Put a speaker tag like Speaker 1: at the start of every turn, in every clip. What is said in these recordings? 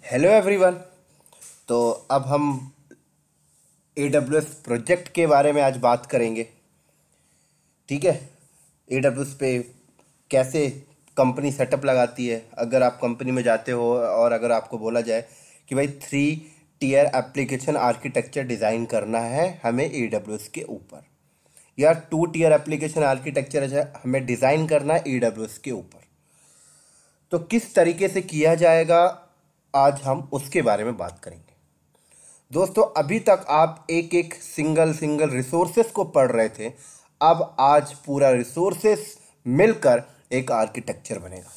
Speaker 1: Hello everyone. तो अब हम AWS प्रोजेक्ट के बारे में आज बात करेंगे। ठीक है, AWS पे कैसे कंपनी सेटअप लगाती है। अगर आप कंपनी में जाते हो और अगर आपको बोला जाए कि भाई 3 टियर एप्लीकेशन आर्किटेक्चर डिज़ाइन करना है हमें AWS के ऊपर, या 2 टियर एप्लीकेशन आर्किटेक्चर हमें डिज़ाइन करना है AWS के ऊपर, तो किस तरीके से किया जाएगा आज हम उसके बारे में बात करेंगे। दोस्तों, अभी तक आप एक एक सिंगल सिंगल रिसोर्सेस को पढ़ रहे थे, अब आज पूरा रिसोर्सेस मिलकर एक आर्किटेक्चर बनेगा।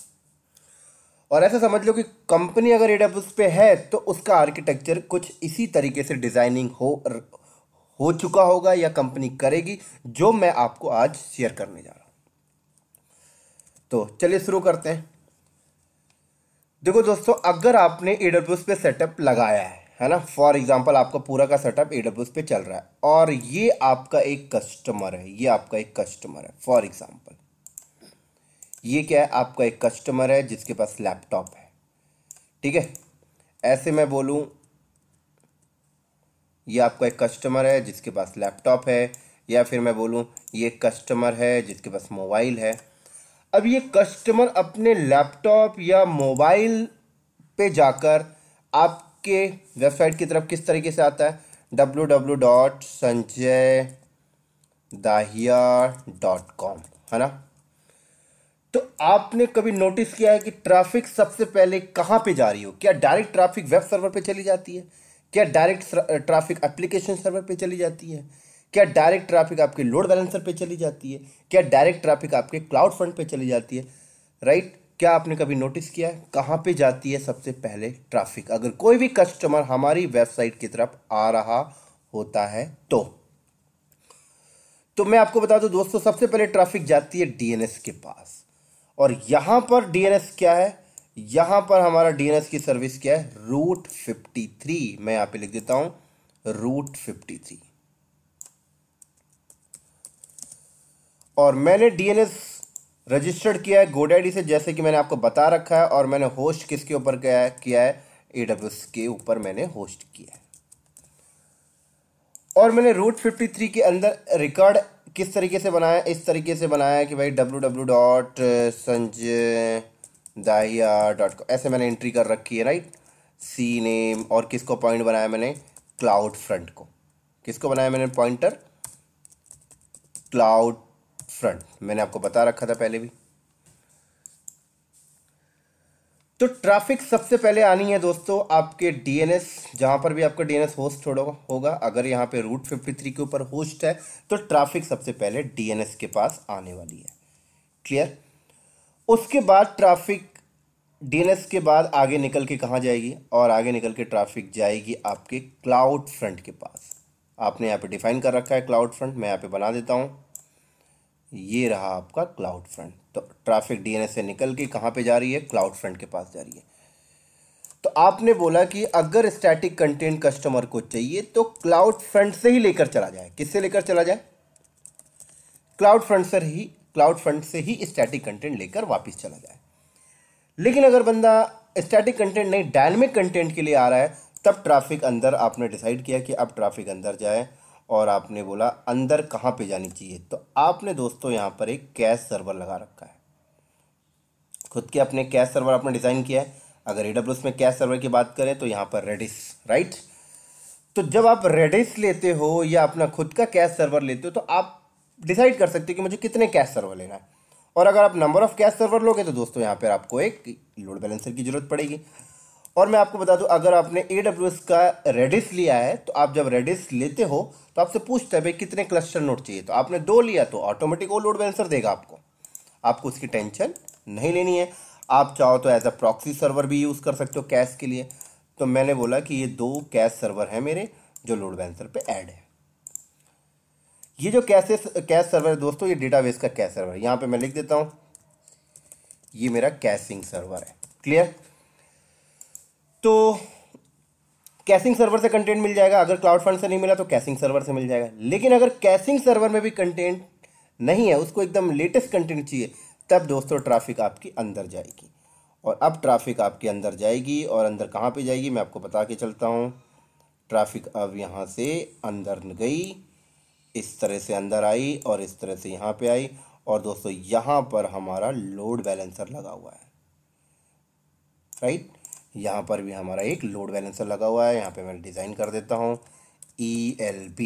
Speaker 1: और ऐसा समझ लो कि कंपनी अगर AWS पे है तो उसका आर्किटेक्चर कुछ इसी तरीके से डिजाइनिंग हो चुका होगा या कंपनी करेगी, जो मैं आपको आज शेयर करने जा रहा हूं। तो चलिए शुरू करते हैं। देखो दोस्तों, अगर आपने AWS पे सेटअप लगाया है ना, फॉर एग्जांपल आपका पूरा का सेटअप AWS पे चल रहा है और ये आपका एक कस्टमर है, ये आपका एक कस्टमर है। फॉर एग्जांपल ये क्या है, आपका एक कस्टमर है जिसके पास लैपटॉप है। ठीक है, ऐसे मैं बोलूं, ये आपका एक कस्टमर है जिसके पास लैपटॉप है, या फिर मैं बोलूं ये कस्टमर है जिसके पास मोबाइल है। अब ये कस्टमर अपने लैपटॉप या मोबाइल पे जाकर आपके वेबसाइट की तरफ किस तरीके से आता है, www.sanjaydahiya.com, है ना। तो आपने कभी नोटिस किया है कि ट्रैफिक सबसे पहले कहाँ पे जा रही हो? क्या डायरेक्ट ट्रैफिक वेब सर्वर पे चली जाती है? क्या डायरेक्ट ट्रैफिक एप्लीकेशन सर्वर पे चली जाती है? क्या डायरेक्ट ट्रैफिक आपके लोड बैलेंसर पे चली जाती है? क्या डायरेक्ट ट्रैफिक आपके क्लाउड फ्रंट पे चली जाती है? राइट? क्या आपने कभी नोटिस किया है कहाँ पे जाती है सबसे पहले ट्रैफिक, अगर कोई भी कस्टमर हमारी वेबसाइट की तरफ आ रहा होता है तो मैं आपको बता दूं दोस्तों, सबसे पहले ट्रैफिक जाती है DNS के पास। और यहां पर DNS क्या है, यहां पर हमारा DNS की सर्विस क्या है, रूट 53। मैं यहां पे लिख देता हूं रूट 53। और मैंने DNS रजिस्टर्ड किया है GoDaddy से, जैसे कि मैंने आपको बता रखा है। और मैंने होस्ट किसके ऊपर किया है AWS के ऊपर मैंने होस्ट किया है। और मैंने रूट 53 के अंदर रिकॉर्ड किस तरीके से बनाया, इस तरीके से बनाया कि भाई www.sanjaydahiya.com, ऐसे मैंने एंट्री कर रखी है, राइट। सी नेम, और किसको पॉइंट बनाया मैंने, क्लाउड फ्रंट को। किसको बनाया मैंने पॉइंटर, क्लाउड फ्रंट, मैंने आपको बता रखा था पहले भी। तो ट्रैफिक सबसे पहले आनी है दोस्तों आपके DNS, जहां पर भी आपका DNS होस्ट होगा। अगर यहाँ पे रूट 53 के ऊपर होस्ट है तो ट्रैफिक सबसे पहले DNS के पास आने वाली है। क्लियर? उसके बाद ट्रैफिक DNS के बाद आगे निकल के कहाँ जाएगी, और आगे निकल के ट्रैफिक जाएगी आपके क्लाउड फ्रंट के पास। आपने यहाँ पे डिफाइन कर रखा है क्लाउड फ्रंट, मैं यहाँ पे बना देता हूँ, ये रहा आपका क्लाउड फ्रंट। तो ट्रैफिक DNS से निकल के कहाँ पे जा रही है, क्लाउड फ्रंट के पास जा रही है। तो आपने बोला कि अगर स्टैटिक कंटेंट कस्टमर को चाहिए तो क्लाउड फ्रंट से ही लेकर चला जाए। किससे लेकर चला जाए, क्लाउड फ्रंट से ही स्टैटिक कंटेंट लेकर वापस चला जाए। लेकिन अगर बंदा स्टैटिक कंटेंट नहीं डायनेमिक कंटेंट के लिए आ रहा है, तब ट्रैफिक अंदर आपने डिसाइड किया कि अब ट्रैफिक अंदर जाए। और आपने बोला अंदर कहाँ पे जानी चाहिए, तो आपने दोस्तों यहाँ पर एक कैश सर्वर लगा रखा है। खुद के अपने कैश सर्वर आपने डिज़ाइन किया है। अगर AWS में कैश सर्वर की बात करें तो यहाँ पर रेडिस, राइट। तो जब आप रेडिस लेते हो या अपना खुद का कैश सर्वर लेते हो तो आप डिसाइड कर सकते हो कि मुझे कितने कैश सर्वर लेना है। और अगर आप नंबर ऑफ कैश सर्वर लोगे तो दोस्तों यहाँ पर आपको एक लोड बैलेंसर की जरूरत पड़ेगी। और मैं आपको बता दूं, अगर आपने AWS का रेडिस लिया है तो आप जब रेडिस लेते हो तो आपसे पूछता है भाई कितने क्लस्टर नोड चाहिए, तो आपने 2 लिया तो ऑटोमेटिक वो लोड बैलेंसर देगा आपको उसकी टेंशन नहीं लेनी है। आप चाहो तो एज अ प्रॉक्सी सर्वर भी यूज़ कर सकते हो कैश के लिए। तो मैंने बोला कि ये 2 कैश सर्वर हैं मेरे जो लोड बैलेंसर पे ऐड है। ये जो कैश सर्वर है दोस्तों, ये डेटाबेस का कैश सर्वर है। यहाँ पे मैं लिख देता हूँ ये मेरा कैशिंग सर्वर है। क्लियर? तो कैशिंग सर्वर से कंटेंट मिल जाएगा, अगर क्लाउड फ्रंट से नहीं मिला तो कैशिंग सर्वर से मिल जाएगा। लेकिन अगर कैशिंग सर्वर में भी कंटेंट नहीं है, उसको एकदम लेटेस्ट कंटेंट चाहिए, तब दोस्तों ट्रैफिक आपकी अंदर जाएगी। और अब ट्रैफिक आपके अंदर जाएगी, और अंदर कहाँ पे जाएगी मैं आपको बता के चलता हूँ। ट्रैफिक अब यहाँ से अंदर गई, इस तरह से अंदर आई और इस तरह से यहाँ पे आई, और दोस्तों यहाँ पर हमारा लोड बैलेंसर लगा हुआ है, राइट। यहाँ पर भी हमारा एक लोड बैलेंसर लगा हुआ है। यहाँ पे मैं डिज़ाइन कर देता हूँ ELB।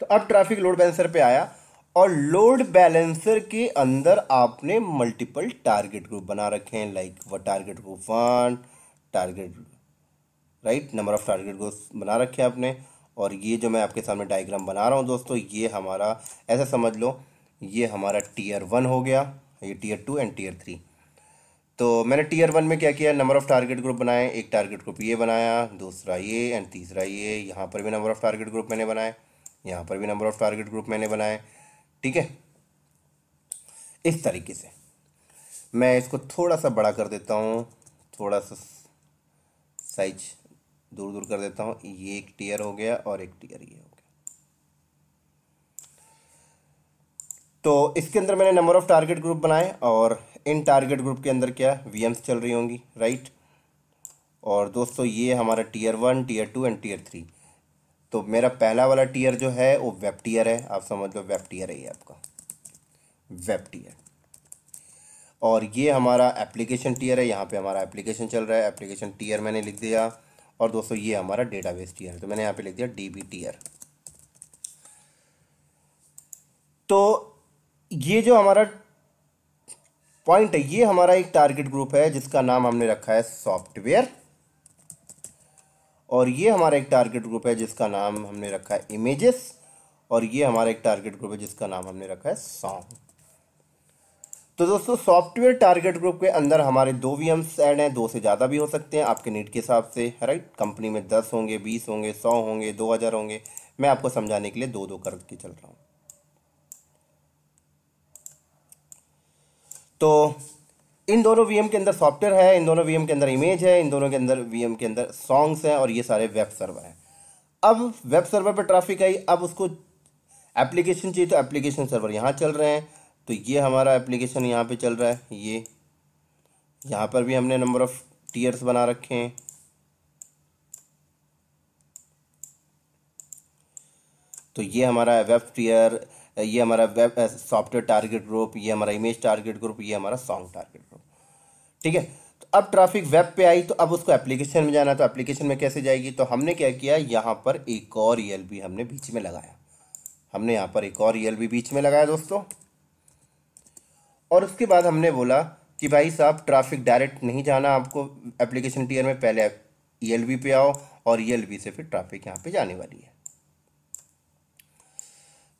Speaker 1: तो अब ट्रैफिक लोड बैलेंसर पे आया, और लोड बैलेंसर के अंदर आपने मल्टीपल टारगेट ग्रुप बना रखे हैं, लाइक वो target group 1 target, right, number of target group बना रखे हैं आपने। और ये जो मैं आपके सामने डायग्राम बना रहा हूँ दोस्तों, ये हमारा ऐसा समझ लो, ये हमारा टीयर 1 हो गया, ये टीयर 2 एंड टीयर 3। तो मैंने टीयर 1 में क्या किया, नंबर ऑफ टारगेट ग्रुप बनाए, एक टारगेट ग्रुप ये बनाया, दूसरा ये एंड तीसरा ये। यहाँ पर भी नंबर ऑफ टारगेट ग्रुप मैंने बनाए, यहाँ पर भी नंबर ऑफ टारगेट ग्रुप मैंने बनाए, ठीक है। इस तरीके से मैं इसको थोड़ा सा बड़ा कर देता हूँ, थोड़ा सा साइज दूर दूर कर देता हूँ। ये एक टीयर हो गया और एक टीयर ये हो गया। तो इसके अंदर मैंने नंबर ऑफ टारगेट ग्रुप बनाए, और इन टारगेट ग्रुप के अंदर क्या VMs चल रही होंगी, राइट। और दोस्तों ये हमारा टीयर 1 टीयर 2 एंड टीयर 3। तो मेरा पहला वाला टीयर जो है वो वेब टीयर है, आप समझ लो वेब टीयर है ये आपका वेब टीयर। और ये हमारा एप्लीकेशन टीयर है, यहाँ पे हमारा एप्लीकेशन चल रहा है, एप्लीकेशन टीयर मैंने लिख दिया। और दोस्तों ये हमारा डेटाबेस टीयर है, तो मैंने यहाँ पे लिख दिया DB टीयर। तो ये जो हमारा पॉइंट है, ये हमारा एक टारगेट ग्रुप है जिसका नाम हमने रखा है सॉफ्टवेयर, और ये हमारा एक टारगेट ग्रुप है जिसका नाम हमने रखा है इमेजेस, और ये हमारा एक टारगेट ग्रुप है जिसका नाम हमने रखा है सॉन्ग। तो दोस्तों सॉफ्टवेयर टारगेट ग्रुप के अंदर हमारे 2 VMs ऐड हैं, 2 से ज़्यादा भी हो सकते हैं आपके नीड के हिसाब से, राइट। कंपनी में 10 होंगे, 20 होंगे, 100 होंगे, 2000 होंगे। मैं आपको समझाने के लिए 2-2 करके चल रहा हूँ। तो इन दोनों VM के अंदर सॉफ्टवेयर है, इन दोनों VM के अंदर इमेज है, इन दोनों के अंदर VM के अंदर सॉन्ग्स हैं, और ये सारे वेब सर्वर हैं। अब वेब सर्वर पर ट्रैफिक आई, अब उसको एप्लीकेशन चाहिए, तो एप्लीकेशन सर्वर यहाँ चल रहे हैं। तो ये हमारा एप्लीकेशन यहाँ पे चल रहा है, ये यहाँ पर भी हमने नंबर ऑफ टीयर्स बना रखे हैं। तो ये हमारा वेब टीयर, ये हमारा वेब सॉफ्टवेयर टारगेट ग्रुप, ये हमारा इमेज टारगेट ग्रुप, ये हमारा सॉन्ग टारगेट ग्रुप, ठीक है। तो अब ट्रैफिक वेब पे आई, तो अब उसको एप्लीकेशन में जाना, तो एप्लीकेशन में कैसे जाएगी, तो हमने क्या किया, यहाँ पर एक और ELB हमने बीच में लगाया, हमने यहाँ पर एक और ELB बीच में लगाया दोस्तों। और उसके बाद हमने बोला कि भाई साहब ट्रैफिक डायरेक्ट नहीं जाना आपको एप्लीकेशन टीयर में, पहले ELB पे आओ, और ELB से फिर ट्रैफिक यहाँ पे जाने वाली है।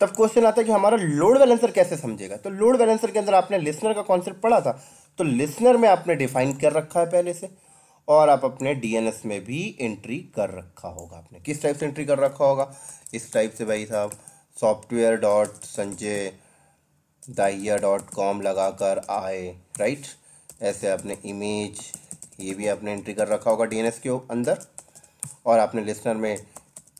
Speaker 1: तब क्वेश्चन आता है कि हमारा लोड बैलेंसर कैसे समझेगा। तो लोड बैलेंसर के अंदर आपने लिसनर का कॉन्सेप्ट पढ़ा था, तो लिसनर में आपने डिफाइन कर रखा है पहले से, और आप अपने DNS में भी एंट्री कर रखा होगा। आपने किस टाइप से एंट्री कर रखा होगा, इस टाइप से भाई साहब software.sanjay.com लगाकर आए, राइट। ऐसे आपने इमेज, ये भी आपने एंट्री कर रखा होगा DNS के अंदर, और आपने लिसनर में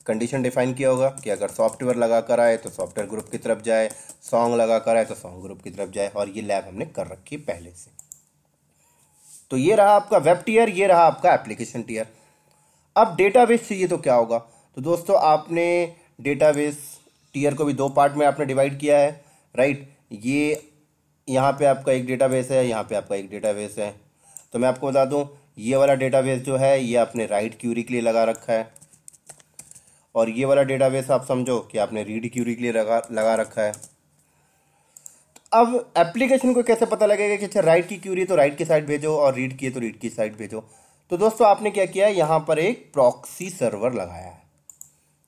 Speaker 1: कंडीशन डिफाइन किया होगा कि अगर सॉफ्टवेयर लगा कर आए तो सॉफ्टवेयर ग्रुप की तरफ जाए, सॉन्ग लगा कर आए तो सॉन्ग ग्रुप की तरफ जाए, और ये लैब हमने कर रखी पहले से। तो ये रहा आपका वेब टीयर, ये रहा आपका एप्लीकेशन टीयर। अब डेटाबेस चाहिए तो क्या होगा, तो दोस्तों आपने डेटाबेस टीयर को भी 2 पार्ट में आपने डिवाइड किया है, राइट। ये यहाँ पे आपका एक डेटाबेस है, यहाँ पे आपका एक डेटाबेस है। तो मैं आपको बता दूँ, ये वाला डेटाबेस जो है ये आपने राइट क्यूरी के लिए लगा रखा है, और ये वाला डेटाबेस आप समझो कि आपने रीड क्यूरी के लिए लगा रखा है। अब एप्लीकेशन को कैसे पता लगेगा कि अच्छा राइट की क्यूरी तो राइट की साइड भेजो, और रीड की तो रीड की साइड भेजो। तो दोस्तों आपने क्या किया, यहाँ पर एक प्रॉक्सी सर्वर लगाया है।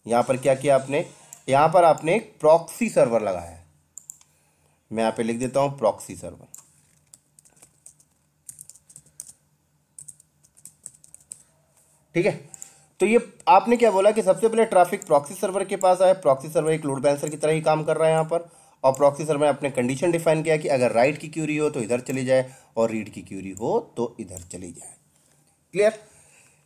Speaker 1: यहाँ पर क्या किया आपने, यहाँ पर आपने एक प्रॉक्सी सर्वर लगाया है। मैं यहाँ पे लिख देता हूँ प्रॉक्सी सर्वर, ठीक है। तो ये आपने क्या बोला कि सबसे पहले ट्रैफिक प्रॉक्सी सर्वर के पास आया, प्रॉक्सी सर्वर एक लोड बैलेंसर की तरह ही काम कर रहा है यहाँ पर, और प्रॉक्सी सर्वर में आपने कंडीशन डिफाइन किया कि अगर राइट की क्यूरी हो तो इधर चली जाए, और रीड की क्यूरी हो तो इधर चली जाए, क्लियर।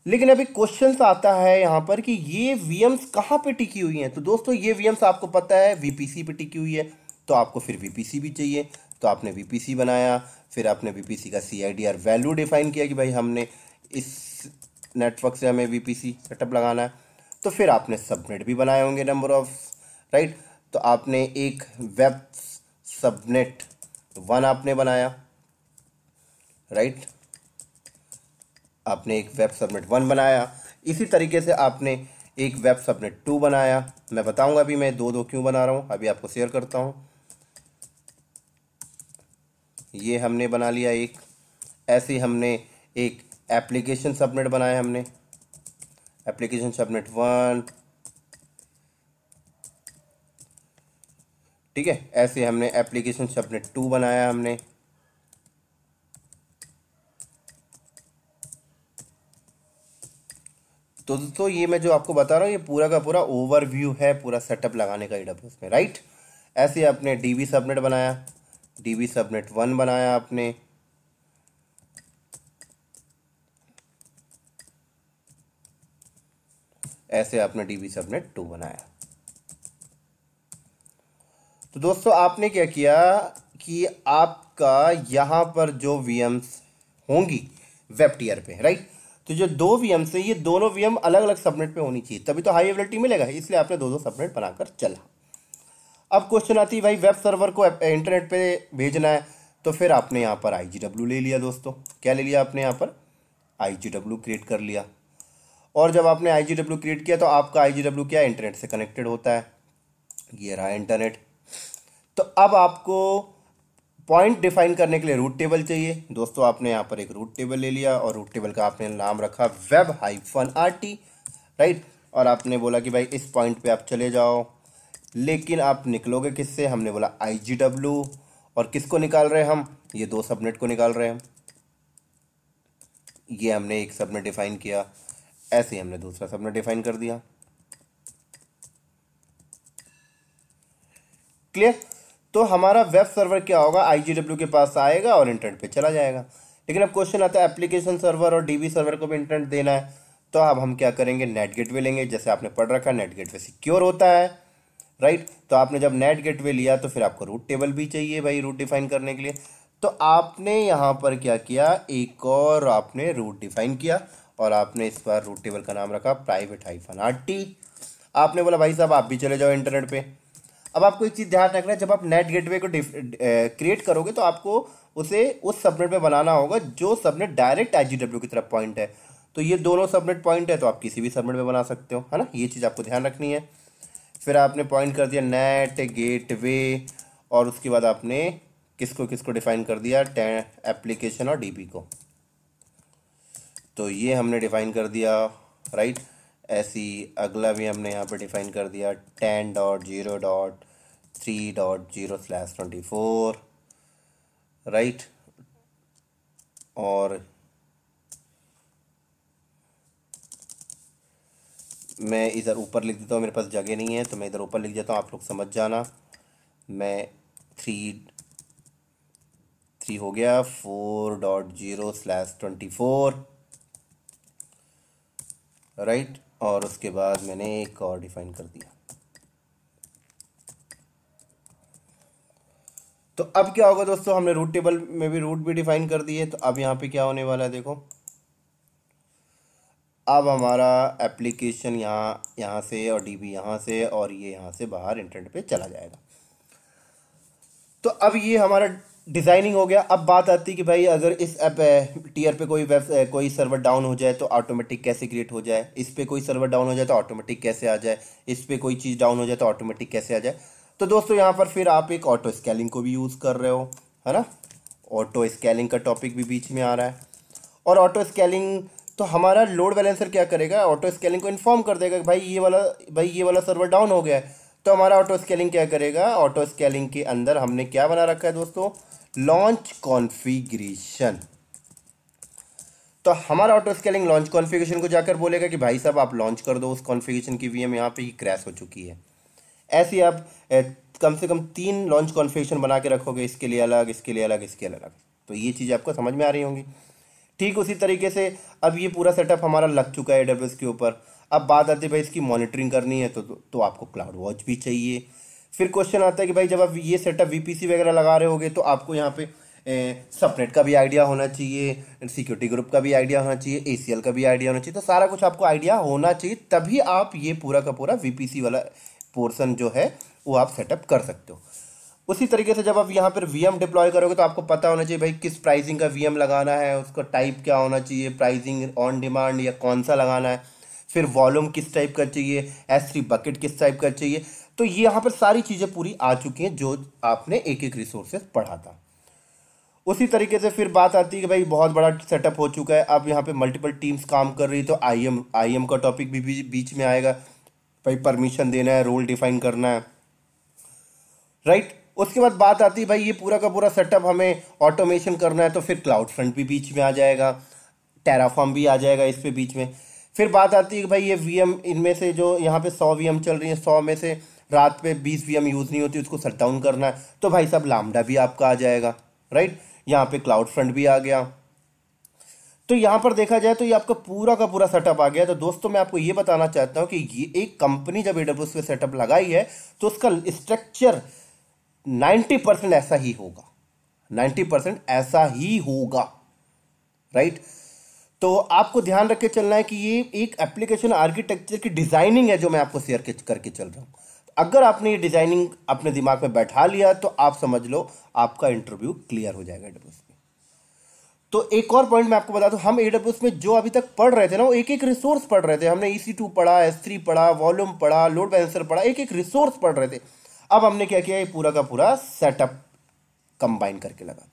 Speaker 1: लेकिन अभी क्वेश्चन आता है यहाँ पर कि ये VMs कहाँ पे टिकी हुई हैं। तो दोस्तों ये VMs आपको पता है VPC पे टिकी हुई है, तो आपको फिर VPC भी चाहिए। तो आपने वीपीसी बनाया, फिर आपने वीपीसी का CIDR वैल्यू डिफाइन किया कि भाई हमने इस नेटवर्क से हमें वीपीसी सेटअप लगाना है। तो फिर आपने सबनेट भी बनाए होंगे नंबर ऑफ, राइट। तो आपने एक वेब सबनेट 1 आपने बनाया, राइट। आपने एक वेब सबनेट 1 बनाया। इसी तरीके से आपने एक वेब सबनेट 2 बनाया। मैं बताऊंगा अभी मैं दो क्यों बना रहा हूं, अभी आपको शेयर करता हूं। ये हमने बना लिया एक। ऐसे ही हमने एक एप्लीकेशन सबनेट बनाया, हमने एप्लीकेशन सबनेट 1, ठीक है। ऐसे हमने एप्लीकेशन सबनेट 2 बनाया हमने। तो दोस्तों ये मैं जो आपको बता रहा हूँ ये पूरा का पूरा ओवरव्यू है पूरा सेटअप लगाने का AWS में, राइट। ऐसे आपने DB सबनेट बनाया, DB सबनेट 1 बनाया आपने। ऐसे आपने DB सबनेट 2 बनाया। तो दोस्तों आपने क्या किया कि आपका यहाँ पर जो VMs होंगी वेब टीयर पे, राइट। तो जो दो VMs है ये दोनों VM अलग अलग सबनेट पे होनी चाहिए, तभी तो हाई अवेलेबिलिटी मिलेगा, इसलिए आपने दो सबनेट बनाकर चला। अब क्वेश्चन आती है भाई वेब सर्वर को इंटरनेट पे भेजना है, तो फिर आपने यहाँ पर IGW ले लिया दोस्तों। क्या ले लिया आपने यहाँ पर? IGW क्रिएट कर लिया। और जब आपने IGW क्रिएट किया तो आपका IGW क्या इंटरनेट से कनेक्टेड होता है, ये रहा इंटरनेट। तो अब आपको पॉइंट डिफाइन करने के लिए रूट टेबल चाहिए दोस्तों। आपने यहाँ पर एक रूट टेबल ले लिया और रूट टेबल का आपने नाम रखा web-rt, राइट। और आपने बोला कि भाई इस पॉइंट पे आप चले जाओ, लेकिन आप निकलोगे किससे? हमने बोला IGW। और किसको निकाल रहे हैं हम? ये दो सबनेट को निकाल रहे हैं हम। ये हमने एक सबनेट डिफाइन किया, ऐसे ही हमने दूसरा सबनेट डिफाइन कर दिया। क्लियर? तो हमारा वेब सर्वर क्या होगा, IGW के पास आएगा और इंटरनेट पे चला जाएगा। लेकिन अब क्वेश्चन आता है एप्लीकेशन सर्वर और DB सर्वर को भी इंटरनेट देना है, तो अब हम क्या करेंगे? नेट गेटवे लेंगे। जैसे आपने पढ़ रखा नेट गेटवे सिक्योर होता है, राइट। तो आपने जब नेट गेटवे लिया तो फिर आपको रूट टेबल भी चाहिए भाई रूट डिफाइन करने के लिए। तो आपने यहाँ पर क्या किया, एक और आपने रूट डिफाइन किया और आपने इस बार रूट टेबल का नाम रखा private-rt। आपने बोला भाई साहब आप भी चले जाओ इंटरनेट पे। अब आपको एक चीज़ ध्यान रखना है, जब आप नेट गेटवे को क्रिएट करोगे तो आपको उसे उस सबनेट में बनाना होगा जो सबनेट डायरेक्ट IGW की तरफ पॉइंट है। तो ये दोनों सबनेट पॉइंट है तो आप किसी भी सबनेट में बना सकते हो, है ना। ये चीज़ आपको ध्यान रखनी है। फिर आपने पॉइंट कर दिया नेट गेटवे, और उसके बाद आपने किसको किसको डिफाइन कर दिया? एप्लीकेशन और DB को। तो ये हमने डिफाइन कर दिया, राइट। ऐसी अगला भी हमने यहाँ पर डिफाइन कर दिया 10.0.3.0/24, राइट। और मैं इधर ऊपर लिख देता हूँ, मेरे पास जगह नहीं है तो मैं इधर ऊपर लिख देता हूँ, आप लोग समझ जाना। मैं 3 हो गया 4.0/24, राइट। और उसके बाद मैंने एक और डिफाइन कर दिया। तो अब क्या होगा दोस्तों, हमने रूट टेबल में भी रूट भी डिफाइन कर दिए। तो अब यहाँ पे क्या होने वाला है देखो, अब हमारा एप्लीकेशन यहाँ से और DB यहाँ से और ये यहाँ से बाहर इंटरनेट पे चला जाएगा। तो अब ये हमारा डिज़ाइनिंग हो गया। अब बात आती है कि भाई अगर इस टीयर पे कोई सर्वर डाउन हो जाए तो ऑटोमेटिक कैसे क्रिएट हो जाए, इस पे कोई सर्वर डाउन हो जाए तो ऑटोमेटिक कैसे आ जाए, इस पे कोई चीज़ डाउन हो जाए तो ऑटोमेटिक कैसे आ जाए। तो दोस्तों यहाँ पर फिर आप एक ऑटो स्केलिंग को भी यूज़ कर रहे हो, है ना। ऑटो स्केलिंग का टॉपिक भी बीच में आ रहा है। और ऑटो स्केलिंग तो हमारा लोड बैलेंसर क्या करेगा, ऑटो स्केलिंग को इन्फॉर्म कर देगा कि भाई ये वाला सर्वर डाउन हो गया है। तो हमारा ऑटो स्केलिंग क्या करेगा, ऑटो स्केलिंग के अंदर हमने क्या बना रखा है दोस्तों, लॉन्च कॉन्फ़िगरेशन। तो हमारा ऑटो स्केलिंग लॉन्च कॉन्फ़िगरेशन को जाकर बोलेगा कि भाई साहब आप लॉन्च कर दो उस कॉन्फ़िगरेशन की VM यहाँ पे ही क्रैश हो चुकी है। ऐसे ही आप कम से कम 3 लॉन्च कॉन्फ़िगरेशन बना के रखोगे, इसके लिए अलग, इसके लिए अलग, इसके अलग। तो ये चीज़ आपको समझ में आ रही होंगी। ठीक उसी तरीके से अब ये पूरा सेटअप हमारा लग चुका है AWS के ऊपर। अब बात आती है भाई इसकी मॉनिटरिंग करनी है तो आपको क्लाउड वॉच भी चाहिए। फिर क्वेश्चन आता है कि भाई जब आप ये सेटअप वीपीसी वगैरह लगा रहे होगे तो आपको यहाँ पे सबनेट का भी आइडिया होना चाहिए, सिक्योरिटी ग्रुप का भी आइडिया होना चाहिए, एसीएल का भी आइडिया होना चाहिए। तो सारा कुछ आपको आइडिया होना चाहिए, तभी आप ये पूरा का पूरा वीपीसी वाला पोर्शन जो है वो आप सेटअप कर सकते हो। उसी तरीके से जब आप यहाँ पर वीएम डिप्लॉय करोगे तो आपको पता होना चाहिए भाई किस प्राइसिंग का वीएम लगाना है, उसका टाइप क्या होना चाहिए, प्राइसिंग ऑन डिमांड या कौन सा लगाना है, फिर वॉल्यूम किस टाइप का चाहिए, S3 बकेट किस टाइप का चाहिए। तो ये यहाँ पर सारी चीज़ें पूरी आ चुकी हैं जो आपने एक एक रिसोर्सेज पढ़ा था। उसी तरीके से फिर बात आती है कि भाई बहुत बड़ा सेटअप हो चुका है, अब यहाँ पे मल्टीपल टीम्स काम कर रही है, तो आईएम का टॉपिक भी बीच में आएगा। भाई परमिशन देना है, रोल डिफाइन करना है, राइट। उसके बाद बात आती है भाई ये पूरा का पूरा सेटअप हमें ऑटोमेशन करना है, तो फिर क्लाउड फ्रंट भी बीच में आ जाएगा, टेराफॉर्म भी आ जाएगा इस पे बीच में। फिर बात आती है कि भाई ये वीएम, इनमें से जो यहाँ पे 100 वीएम चल रही है, 100 में से रात पे 20 वीएम यूज़ नहीं होती, उसको शट डाउन करना है, तो भाई साहब लामडा भी आपका आ जाएगा, राइट। यहाँ पे क्लाउड फ्रंट भी आ गया। तो यहाँ पर देखा जाए तो ये आपका पूरा का पूरा सेटअप आ गया। तो दोस्तों मैं आपको ये बताना चाहता हूँ कि ये एक कंपनी जब AWS पे सेटअप लगाई है तो उसका स्ट्रक्चर 90% ऐसा ही होगा, 90% ऐसा ही होगा, राइट। तो आपको ध्यान रख के चलना है कि ये एक एप्लीकेशन आर्किटेक्चर की डिजाइनिंग है जो मैं आपको शेयर करके चल रहा हूँ। अगर आपने ये डिजाइनिंग अपने दिमाग में बैठा लिया तो आप समझ लो आपका इंटरव्यू क्लियर हो जाएगा AWS में। तो एक और पॉइंट मैं आपको बता दूं, हम AWS में जो अभी तक पढ़ रहे थे ना, वो एक एक रिसोर्स पढ़ रहे थे। हमने EC2 पढ़ा, S3 पढ़ा, वॉल्यूम पढ़ा, लोड बैलेंसर पढ़ा, एक एक रिसोर्स पढ़ रहे थे। अब हमने क्या किया, ये पूरा का पूरा सेटअप कंबाइन करके लगा दिया।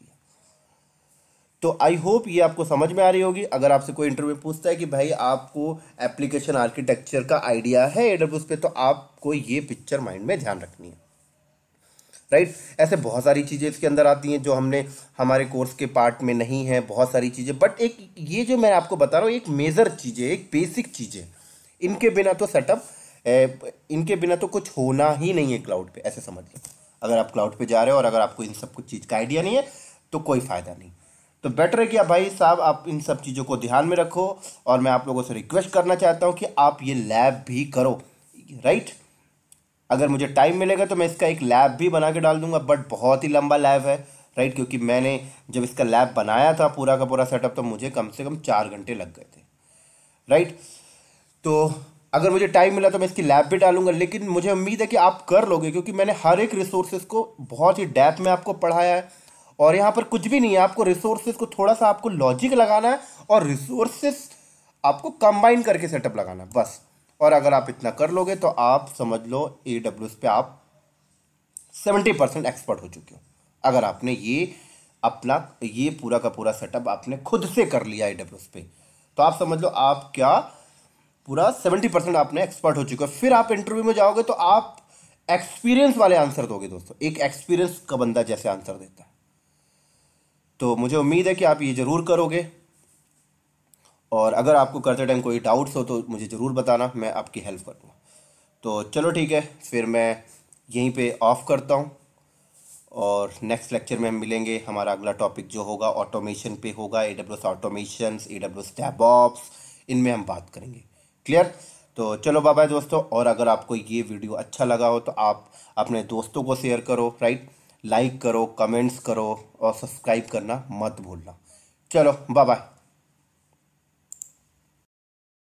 Speaker 1: तो आई होप ये आपको समझ में आ रही होगी। अगर आपसे कोई इंटरव्यू पूछता है कि भाई आपको एप्लीकेशन आर्किटेक्चर का आइडिया है AWS पे, तो आपको ये पिक्चर माइंड में ध्यान रखनी है, राइट। ऐसे बहुत सारी चीज़ें इसके अंदर आती हैं जो हमने हमारे कोर्स के पार्ट में नहीं है, बहुत सारी चीज़ें, बट एक ये जो मैं आपको बता रहा हूँ एक मेजर चीज़ है, एक बेसिक चीज़ है। इनके बिना तो सेटअप, इनके बिना तो कुछ होना ही नहीं है क्लाउड पे, ऐसे समझ लो। अगर आप क्लाउड पे जा रहे हो और अगर आपको इन सब कुछ चीज़ का आइडिया नहीं है तो कोई फ़ायदा नहीं। तो बेटर है कि आप भाई साहब आप इन सब चीज़ों को ध्यान में रखो। और मैं आप लोगों से रिक्वेस्ट करना चाहता हूँ कि आप ये लैब भी करो, राइट। अगर मुझे टाइम मिलेगा तो मैं इसका एक लैब भी बना के डाल दूंगा, बट बहुत ही लंबा लैब है, राइट। क्योंकि मैंने जब इसका लैब बनाया था पूरा का पूरा सेटअप, तो मुझे कम से कम 4 घंटे लग गए थे, राइट। तो अगर मुझे टाइम मिला तो मैं इसकी लैब भी डालूंगा, लेकिन मुझे उम्मीद है कि आप कर लोगे, क्योंकि मैंने हर एक रिसोर्सेज को बहुत ही डेप्थ में आपको पढ़ाया है। और यहाँ पर कुछ भी नहीं है, आपको रिसोर्सेज को थोड़ा सा आपको लॉजिक लगाना है और रिसोर्सेज आपको कंबाइन करके सेटअप लगाना है, बस। और अगर आप इतना कर लोगे तो आप समझ लो AWS पे आप 70% एक्सपर्ट हो चुके हो। अगर आपने ये अपना ये पूरा का पूरा सेटअप आपने खुद से कर लिया AWS पे, तो आप समझ लो आप क्या पूरा 70% आपने एक्सपर्ट हो चुके हो। फिर आप इंटरव्यू में जाओगे तो आप एक्सपीरियंस वाले आंसर दोगे दोस्तों, एक एक्सपीरियंस का बंदा जैसे आंसर देता है। तो मुझे उम्मीद है कि आप ये ज़रूर करोगे। और अगर आपको करते टाइम कोई डाउट्स हो तो मुझे ज़रूर बताना, मैं आपकी हेल्प करूँगा। तो चलो ठीक है, फिर मैं यहीं पे ऑफ करता हूँ और नेक्स्ट लेक्चर में हम मिलेंगे। हमारा अगला टॉपिक जो होगा ऑटोमेशन पे होगा, AWS ऑटोमेशंस, AWS DevOps, इनमें हम बात करेंगे। क्लियर? तो चलो बाय बाय दोस्तों। और अगर आपको ये वीडियो अच्छा लगा हो तो आप अपने दोस्तों को शेयर करो, राइट, लाइक करो, कमेंट्स करो और सब्सक्राइब करना मत भूलना। चलो बाय बाय।